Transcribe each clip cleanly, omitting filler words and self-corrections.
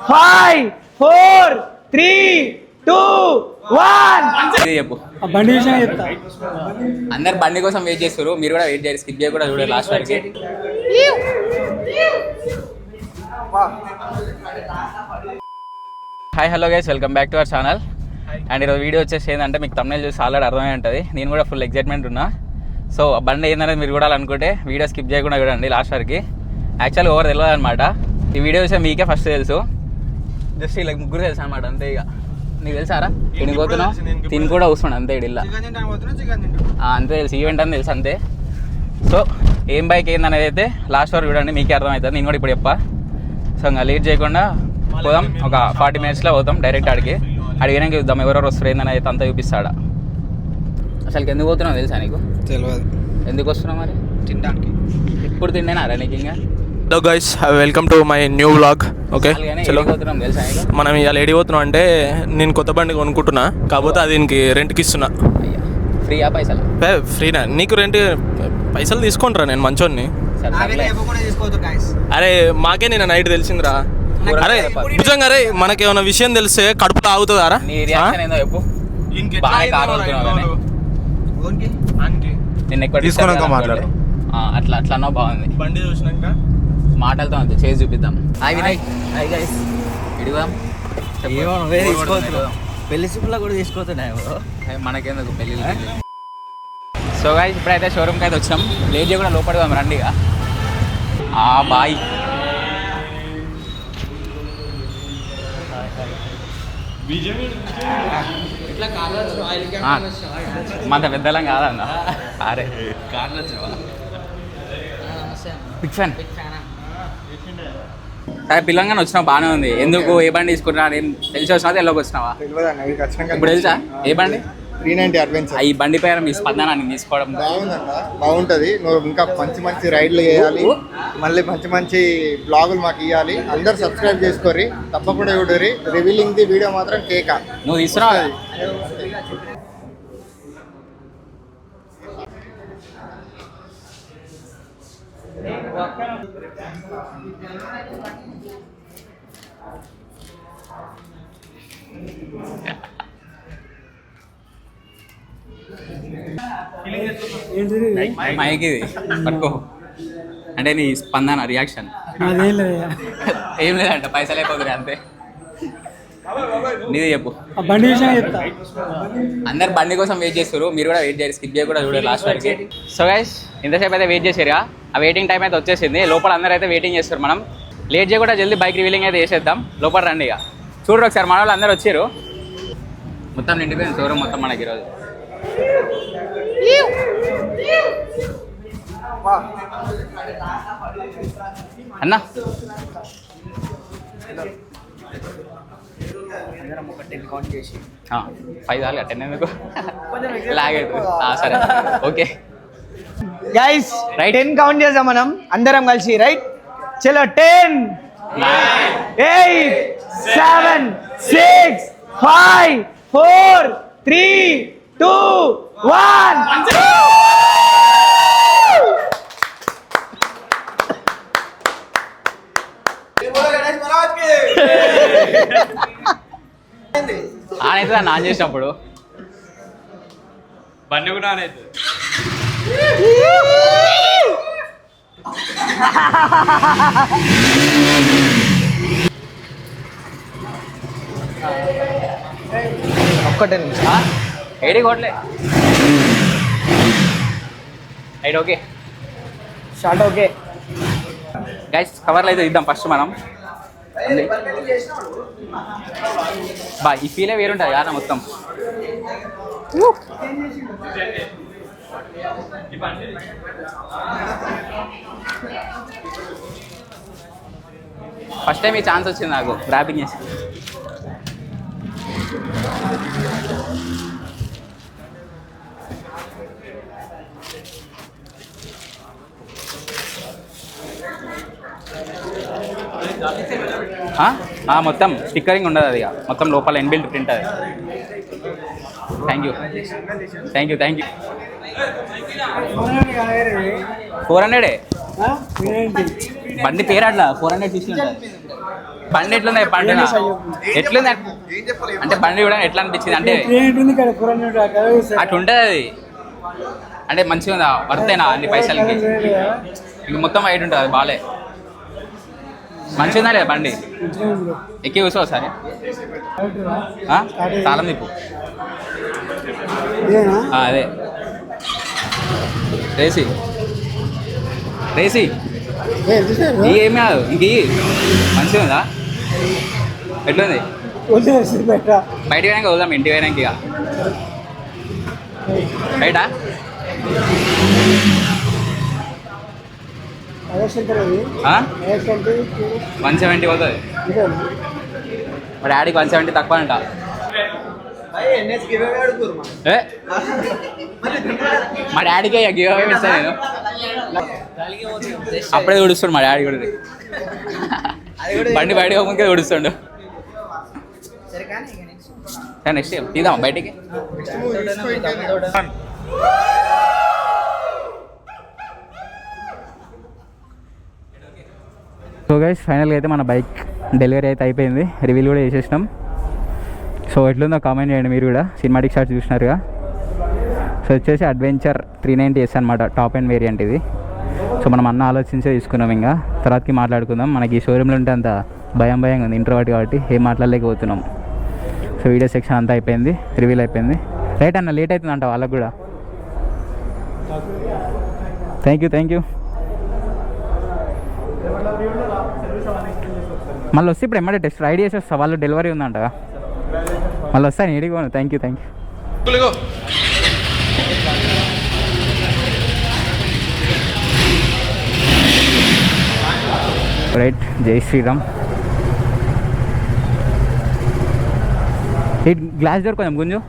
5 4 3 2 1 చెప్పు బండి విషయం చెప్తా. అందరు బండి కోసం వెయిట్ చేస్తారు, మీరు కూడా వెయిట్ చేయాలి, స్కిప్ చేయకుండా చూడండి లాస్ట్ వరకు. Hi hello guys, welcome back to our channel. And ఈరోజు వీడియో వచ్చేసి ఏంటంటే మీకు తమ్నైల్ చూసి ఆల్రెడీ అర్థమై ఉంటుంది, నేను కూడా ఫుల్ ఎక్సైట్మెంట్ ఉన్నా. సో బండి ఏంటనేది మీరు కూడా అనుకుంటే వీడియో స్కిప్ చేయకుండా చూడండి లాస్ట్ వరకు. యాక్చువల్గా ఓవర్ తెలియదు అనమాట, ఈ వీడియో చూసే మీకే ఫస్ట్ తెలుసు, జస్ట్ ఇలా ముగ్గురు తెలుసు అనమాట అంతే. ఇక నీకు తెలుసారా తిని పోతున్నావు, తిని కూడా కూర్చున్నాడు అంతే ఇడిల్లా అంతే తెలుసు, ఈవెంట్ అని తెలుసు అంతే. సో ఏం బైక్ ఏందనేది అయితే లాస్ట్ వరకు చూడండి, మీకే అర్థమవుతుంది. నేను కూడా ఇప్పుడు చెప్పా. సో ఇంకా లేట్ చేయకుండా పోదాం, ఒక 40 minutesలో పోతాం డైరెక్ట్ ఆడికి. అడిగినాక చూద్దాం ఎవరెవరు వస్తారు ఏందని అయితే అంతా చూపిస్తాడా. అసలు ఎందుకు పోతున్నావు తెలుసా నీకు? తెలియదు. ఎందుకు వస్తున్నావు మరి? తినడానికి. ఇప్పుడు తిండేనారా నీకు? ఇంకా hello guys, welcome to my new vlog. Okay చలో, పోతున్నాం తెలుసా నీకు? మనం ఇవాళ ఏడి పోతున్నాం అంటే, నేను కొత్త బండి కొనుక్కుంటున్నా, కాకపోతే అది దీనికి రెంట్కి ఇస్తున్నా. అయ్యా ఫ్రీయా పైసలు? ఫ్రీనా? నీకు రెంట్ పైసలు తీసుకుంటారా, నేను మంచోన్ని. అరే మాకే నేను నైట్ తెలిసిందిరా. అరే నిజంగా రే, మనకేమైనా విషయం తెలిస్తే కడుపులో ఆగుతుందారా? నీ రియాక్షన్ ఏందో చెప్పు. బాగా కారు నిన్న ఎక్కువ తీసుకున్నాక మాట్లాడు. అట్లా అట్లా అన్నా బాగుంది. బండి చూసినాక మాటలతో అంతే, చేసి చూపిద్దాం. హాయ్ వినయ్. హాయ్ గైస్, ఇడిగాం పెళ్లి చూపులా కూడా తీసుకోతున్నాయి మనకేందుకు పెళ్ళి. సో గైస్ ఇప్పుడైతే షోరూమ్కి అయితే వచ్చాం, లేట్ చేయకుండా లోపడదాం రండి. ఇక బాయ్. మంత పెద్దలం కాదన్న, అరే బిగ్ ఫ్యాన్. సరే పిల్లంగానే వచ్చినావు, బాగానే ఉంది. ఎందుకు ఏ బండి తీసుకుంటున్నా నేను తెలిసి వచ్చినా ఎల్లోకి వచ్చినావా? ఇప్పుడు తెలుసా ఏ బండి? 390 అడ్వెంచర్. ఈ బండి పైన మీ స్పందన నేను తీసుకోవడం బాగుందన్నా, బాగుంటుంది. నువ్వు ఇంకా మంచి మంచి రైడ్లు చేయాలి, మళ్ళీ మంచి మంచి బ్లాగులు మాకు ఇవ్వాలి. అందరు సబ్స్క్రైబ్ చేసుకోర్రి, తప్పకుండా చూడరి. రివీలింగ్ ది వీడియో మాత్రం కేక నువ్వు తీసుకున్నావు. మైక్ ఇది పట్టుకో, అంటే నీ స్పందన రియాక్షన్. ఏం లేదంట, పైసలు అయిపోతుంది అంతే. నీది చెప్పు. బండి విషయం చెప్తా. అందరు బండి కోసం వెయిట్ చేస్తారు, మీరు కూడా వెయిట్ చేయాలి, స్కిప్ చేయకుండా చూడాలి లాస్ట్ వరకు. సో గైస్ ఇంతసేపు అయితే వెయిట్ చేసారుగా, ఆ వెయిటింగ్ టైం అయితే వచ్చేసింది. లోపల అందరూ అయితే వెయిటింగ్ చేస్తారు. మనం లేట్ చేయకుండా జల్దీ బైక్ రివీలింగ్ అయితే చేసేద్దాం. లోపల రండి. ఇక చూడరు ఒకసారి, మన వాళ్ళు అందరూ వచ్చారు. మొత్తం నిండిపోయింది షోరూమ్ మొత్తం మనకి ఈరోజు. అన్నా 5 చాలు, 10 ఎందుకు లాగేది. సరే ఓకే గైస్, 10 కౌంట్ చేద్దాం మనం అందరం కలిసి. రైట్, చలో. 10 9 8 7 6 5 4 3 2 1 ఆనైతే నాన్ చేసినప్పుడు బండి కూడా ఆనైతే. ఒక్కటే నిమిషం. ఏడి కొట్లే right. Okay short. Okay guys, కవర్లు అయితే ఇద్దాం ఫస్ట్ మనం. బా ఈ ఫీలే వేరుంటుంది కదా మొత్తం. ఫస్ట్ టైం ఈ ఛాన్స్ వచ్చింది నాకు ర్యాపింగ్ చేసి. మొత్తం స్టిక్కరింగ్ ఉండదు, అది మొత్తం లోపల ఇన్బిల్ట్ ప్రింట్. అది థ్యాంక్ యూ 400 బండి పేరు అట్లా 400 తీసుకుంటా. బండి ఎట్లుంది బండి ఎట్లుంది అంటే బండి కూడా ఎట్లా అనిపించింది అంటే అటు ఉంటుంది అది అంటే మంచిగా ఉందా వర్తేనా అన్ని పైసలకి ఇంక మొత్తం వైట్ ఉంటుంది అది బాగాలే మంచిగా ఉందా లేదా బండి ఎక్కి కూర్చో సరే తాళం తిప్పు అదే రేసి రేసి ఏమి కాదు ఇంక మంచిగా ఉందా ఎట్లుంది బయటికి పోయినాక వద్దాం ఇంటికి పోయినాక ఇక బయట 170 పోతుంది మా డాడీకి 170 తక్కువ అంట మా డాడీకే గివ్ అవే ఇస్తాను నేను అప్పుడే తుడుస్తాడు మా డాడీ కూడా బండి బయటకు పోకుండా తుడుస్తాడు నెక్స్ట్ తీద్దాం బయటికి సో గైస్ ఫైనల్గా అయితే మన బైక్ డెలివరీ అయితే అయిపోయింది రివ్యూలు కూడా చేసేసినాం సో ఎట్లుందో కామెంట్ చేయండి మీరు కూడా సినిమాటిక్ షాట్స్ చూసినారుగా సో వచ్చేసి అడ్వెంచర్ 390S అనమాట టాప్ అండ్ వేరియంట్ ఇది సో మనం అన్న ఆలోచించే తీసుకున్నాం ఇంకా తర్వాతకి మాట్లాడుకుందాం మనకి ఈ షోరూంలో ఉంటే అంత భయంగా ఉంది ఇంట్రోవర్ట్ కాబట్టి ఏం మాట్లాడలేకపోతున్నాం సో వీడియో సెక్షన్ అంతా అయిపోయింది రివ్యూల్ అయిపోయింది రైట్ అన్న లేట్ అవుతుందంట వాళ్ళకు కూడా థ్యాంక్ యూ మళ్ళీ వస్తే ఇప్పుడు ఎమ్మడే టెస్ట్ రైడ్ చేసి వస్తా వాళ్ళు డెలివరీ ఉందంట మళ్ళీ వస్తాను ఏడిపోను థ్యాంక్ యూ రైట్ జై శ్రీరామ్ ఈ గ్లాస్ డోర్ కొంచెం గుంజు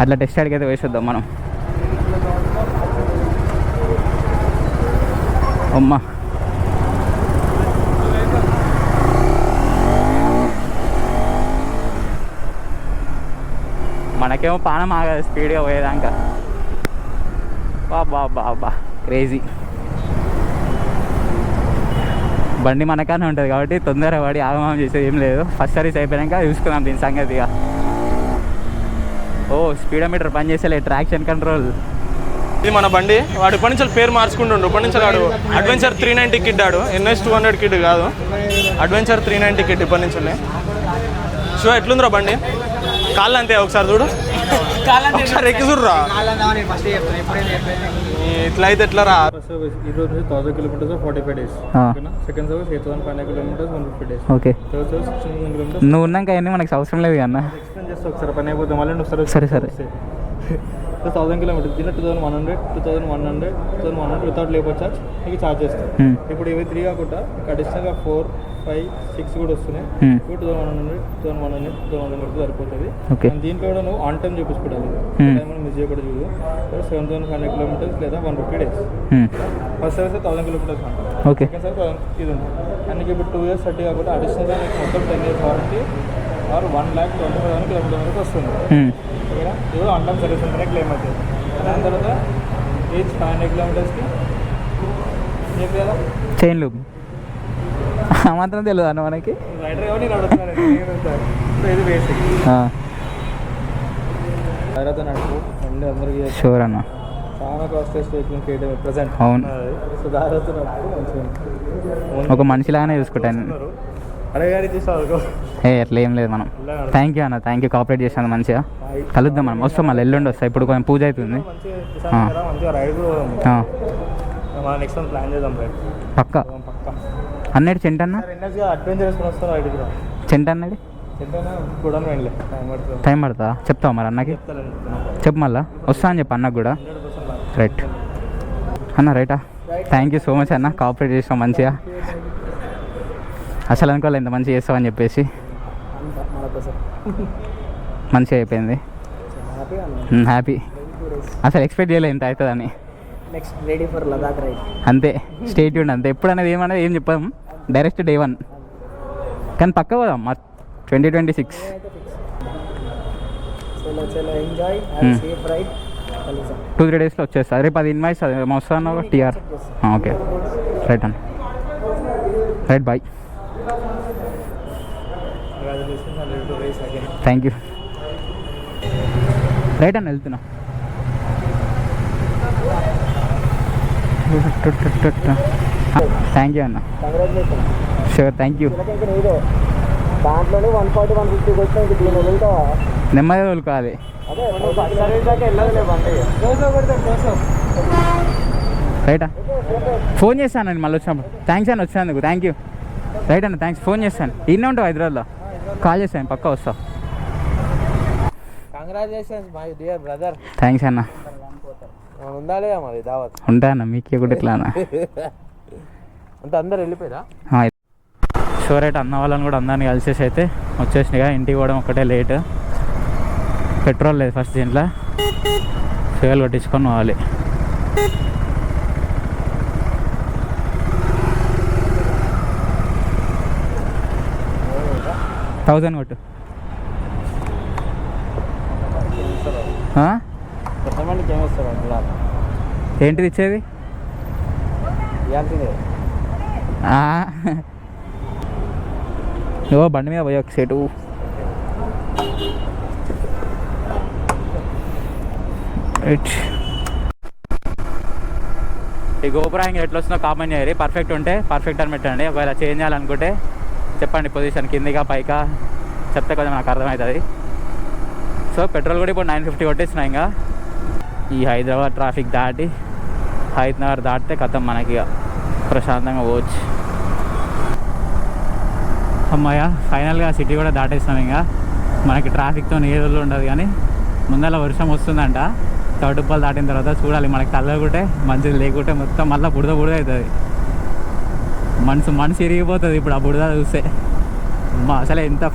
అట్లా టెస్ట్ అడిగితే వేసేద్దాం మనం అమ్మా మనకేమో పానం ఆగదు స్పీడ్గా పోయేదాకా బా క్రేజీ బండి మనకనే ఉంటుంది కాబట్టి తొందరగా పడి ఆగమనం చేసేది ఏం లేదు ఫస్ట్ సర్వీస్ అయిపోయాక చూసుకుందాం దీని సంగతిగా ఓ స్పీడోమీటర్ పని చేసేలే ట్రాక్షన్ కంట్రోల్ ఇది మన బండి వాడు ఇప్పటి నుంచి పేరు మార్చుకుంటుండు ఇప్పటి నుంచి వాడు అడ్వెంచర్ 390 కిడ్ ఆడు NS 200 కిడ్ కాదు అడ్వెంచర్ 390 కిడ్ ఇప్పటి నుంచి సో ఎట్లుందిరా బండి కాళ్ళు అంతే ఒకసారి చూడు ఒకసారి ఎక్కి చూడరా ఇట్లా అయితే ఎట్లా రా ఈరోజు 1000 kilometers 45 days second service 8500 kilometers 150 days okay third service 1600 kilometers నువ్వు ఉన్నాక అన్నీ మనకు అవసరం లేదు అన్న ఎక్స్ప్లెయిన్ చేస్తే ఒకసారి పని అయిపోతే మళ్ళీ నువ్వు సరే 1000 kilometers దీనిలో 2100 2100 వితౌట్ లేబర్ చార్జ్ నీకు చార్జ్ చేస్తాం ఇప్పుడు ఇవి 3 కాకుండా అడిషనల్గా 4, 5, 6 కూడా వస్తున్నాయి ఇప్పుడు 2100 సరిపోతుంది దీంట్లో కూడా నువ్వు ఆన్ టైం చూపించుకోవాలి టైం మిస్ చేయకూడదు చూడు 7500 kilometers లేదా 150 days first service 1000 kilometers okay second service ఇది ఉంది అండ్ నీకు ఇప్పుడు 2 years 30 కాకుండా అడిషనల్గా నీకు మొత్తం 10 years వారంటీ ఆర్ 1,25,000 kilometers వరకు వస్తుంది ఓకేనా ఇది ఆన్ టైం సర్వీస్ ఉంటేనే క్లెయిమ్ అవుతుంది దాని తర్వాత ఈచ్ 500 kilometersకి నీకు కదా చైన్ లూప్ మాత్రం తెలియదు అన్న మనకి రైడర్ ఎవరిని నడుస్తున్నాను ఇది బేసిక్ తర్వాత నడుపు అండ్ అందరికీ షూర్ అన్న చాలా కాస్ట్ స్టేట్మెంట్ చేయడం ప్రజెంట్ అవును సో దాదాపు నడుపు మంచిగా ఒక మనిషిలాగానే చూసుకుంటాను అరే గారి తీసుకో అట్లా ఏం లేదు మనం థ్యాంక్ యూ అన్న థ్యాంక్ యూ కోఆపరేట్ చేసాను మంచిగా కలుద్దాం మనం వస్తాం మళ్ళీ ఎల్లుండి వస్తాం ఇప్పుడు కొంచెం పూజ అవుతుంది మంచిగా రైడ్ కూడా నెక్స్ట్ టైం ప్లాన్ చేద్దాం రైడ్ పక్కా అన్నది చెంట అన్న అడ్వెంచర్ వేసుకొని వస్తాం రైడ్ కూడా చెంట అన్నది కూడా టైం పడుతుందా చెప్తావా మరి అన్నకి చెప్పు మళ్ళా వస్తా అని చెప్పి అన్నకు కూడా రైట్ అన్న రైటా థ్యాంక్ యూ సో మచ్ అన్న కోఆపరేట్ చేసాం మంచిగా అసలు అనుకోవాలి ఎంత మంచిగా చేస్తామని చెప్పేసి మంచిగా అయిపోయింది హ్యాపీ అసలు ఎక్స్పెక్ట్ చేయలేదు ఇంత అవుతుందని next ready for Ladakh ride. అంతే, స్టేట్ ఉండి అంతే. ఎప్పుడు అనేది ఏమనేది ఏం చెప్పాం, డైరెక్ట్ డే 1. కానీ పక్క పోదాం మా 2026. చలో ఎంజాయ్, సేఫ్ రైడ్. 2-3 డేస్లో వచ్చేస్తా. రేపు అది ఇన్వాయిస్ అది వస్తాను టీఆర్. ఓకే రైట్ అన్న, right bye. Thank you. Right అన్న, వెళ్తున్నా. థ్యాంక్ యూ అన్న. Sure, thank you. దాంట్లోనే 140-150 వచ్చినా ఇంక దీని వదులుతావా? నెమ్మది తోలుకోవాలి. రైటా, ఫోన్ చేస్తాను నేను మళ్ళీ వచ్చినప్పుడు. థ్యాంక్స్ అన్న వచ్చినందుకు, థ్యాంక్ యూ. రైట్ అన్న, థ్యాంక్స్. ఫోన్ చేస్తాను. ఇన్నే ఉంటావు హైదరాబాద్లో, కాల్ చేస్తాను, పక్కా వస్తావు. Congratulations my dear brother. Thanks అన్న. ఉండాలి మరి దావత్. ఉంటా అన్న, మీకు కూడా ఇట్లా అన్న. అంటే అందరు వెళ్ళిపోయారా? Sure right. అన్న వాళ్ళని కూడా అందరినీ కలిసేసి అయితే వచ్చేసినాయిగా. ఇంటికి పోవడం ఒకటే లేట్. పెట్రోల్ లేదు ఫస్ట్ దీంట్లో, ఫ్యూయల్ కొట్టించుకొని పోవాలి. $1000 కొట్టు. కొంతమందికి ఏమొస్తారు అందులో ఏంటిది ఇచ్చేది? ఇవ్వాల్సిందే. నువ్వు బండి మీద పోయి ఒక సేటు. ఈ గోపురాంగ్ ఎట్లా వస్తుందో కామెంట్ చేయరు. పర్ఫెక్ట్ ఉంటే పర్ఫెక్ట్ అని పెట్టండి. ఒకవేళ చేంజ్ చేయాలనుకుంటే చెప్పండి, పొజిషన్ కిందిగా పైకా చెప్తే కొంచెం నాకు అర్థమవుతుంది. సో పెట్రోల్ కూడా ఇప్పుడు 950 కొట్టేసినా. ఇంకా ఈ హైదరాబాద్ ట్రాఫిక్ దాటి హైదరాబాద్ దాటితే కథం మనకి ఇక ప్రశాంతంగా పోవచ్చు. అమ్మాయ ఫైనల్గా సిటీ కూడా దాటేస్తాం. ఇంకా మనకి ట్రాఫిక్తో ఏ రోజులు ఉండదు. కానీ ముందర వర్షం వస్తుందంట. చౌటుప్పలు దాటిన తర్వాత చూడాలి. మనకి తగ్గకుంటే మంచిది, లేకుంటే మొత్తం మళ్ళీ బుడద అవుతుంది. మనసు ఇరిగిపోతుంది ఇప్పుడు ఆ బుడద చూస్తే. అసలే ఎంత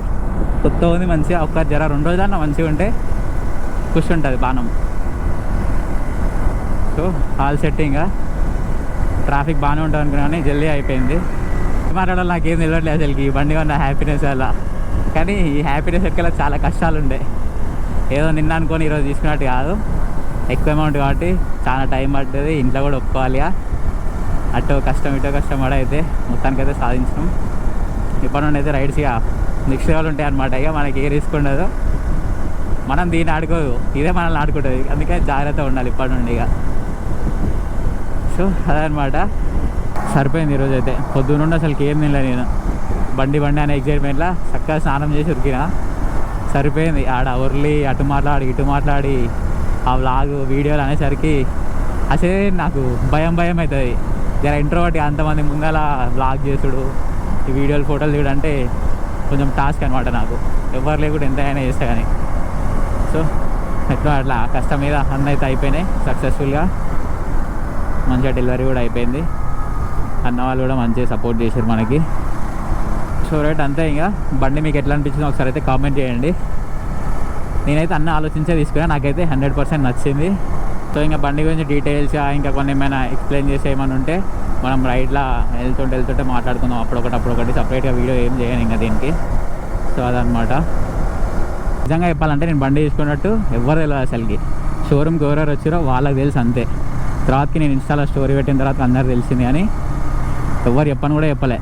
కొత్త ఉంది మంచిగా. ఒక్క 2 రోజులన్నా మంచిగా ఉంటే కూర్చుంటుంది బాణం. సో ఆల్ సెట్టింగ్గా ట్రాఫిక్ బాగానే ఉంటుంది అనుకున్నా, కానీ జల్దీ అయిపోయింది. మాట్లాడాలి నాకేం తెలియట్లేదు అసలుకి. ఈ బండి ఉన్న హ్యాపీనెస్ అలా. కానీ ఈ హ్యాపీనెస్ ఎక్కడ చాలా కష్టాలు ఉండే. ఏదో నిన్న అనుకొని ఈరోజు తీసుకున్నట్టు కాదు. ఎక్కువ అమౌంట్ కాబట్టి చాలా టైం పడుతుంది. ఇంట్లో కూడా ఒప్పుకోవాలి. అటో కష్టం ఇటో కష్టం పడ అయితే మొత్తానికైతే సాధించినాం. ఇప్పటి నుండి అయితే రైడ్స్ ఇక నెక్స్ట్ లెవెల్ ఉంటాయి అనమాట. ఇక మనకి ఏ రిస్క్ ఉండదు. మనం దీన్ని ఆడుకోదు, ఇదే మనల్ని ఆడుకుంటుంది. అందుకే జాగ్రత్తగా ఉండాలి ఇప్పటి నుండి ఇక. సో అదనమాట. సరిపోయింది ఈరోజు అయితే. పొద్దున్నుండి అసలుకి ఏం తినలే నేను. బండి అనే ఎగ్జైట్మెంట్లో చక్కగా స్నానం చేసి ఉరికిన. సరిపోయింది. ఆడ ఉర్లి అటు మాట్లాడి ఇటు మాట్లాడి ఆ వ్లాగ్ వీడియోలు అనేసరికి అసలే నాకు భయం అవుతుంది. జర ఇంట్రోవర్ట్ అంతమంది ముందర వ్లాగ్ చేసుడు, ఈ వీడియోలు ఫోటోలు తీయడంటే కొంచెం టాస్క్ అనమాట నాకు. ఎవరు లేకుండా ఎంతైనా చేస్తా కానీ. సో ఎట్లా అట్లా కష్టం మీద అన్నీ అయితే అయిపోయినాయి సక్సెస్ఫుల్గా. మంచిగా డెలివరీ కూడా అయిపోయింది. అన్న వాళ్ళు కూడా మంచిగా సపోర్ట్ చేశారు మనకి. సో రైట్ అంతే. ఇంకా బండి మీకు ఎట్లా అనిపించిందో ఒకసారి అయితే కామెంట్ చేయండి. నేనైతే అన్న ఆలోచించే తీసుకున్నా, నాకైతే 100% నచ్చింది. సో ఇంకా బండి గురించి డీటెయిల్స్గా ఇంకా కొన్ని ఏమైనా ఎక్స్ప్లెయిన్ చేసి ఏమైనా ఉంటే మనం రైడ్లా వెళ్తుంటే మాట్లాడుకుందాం. అప్పుడొకటి సపరేట్గా వీడియో ఏం చేయను ఇంకా దీనికి. సో అదనమాట. నిజంగా చెప్పాలంటే నేను బండి తీసుకున్నట్టు ఎవరు తెలియదు అసలుకి. షోరూమ్కి ఎవరెవరు వచ్చారో వాళ్ళకి తెలుసు అంతే. తర్వాతకి నేను ఇన్స్టాలో స్టోరీ పెట్టిన తర్వాత అందరు తెలిసింది, కానీ ఎవరు చెప్పను కూడా చెప్పలే.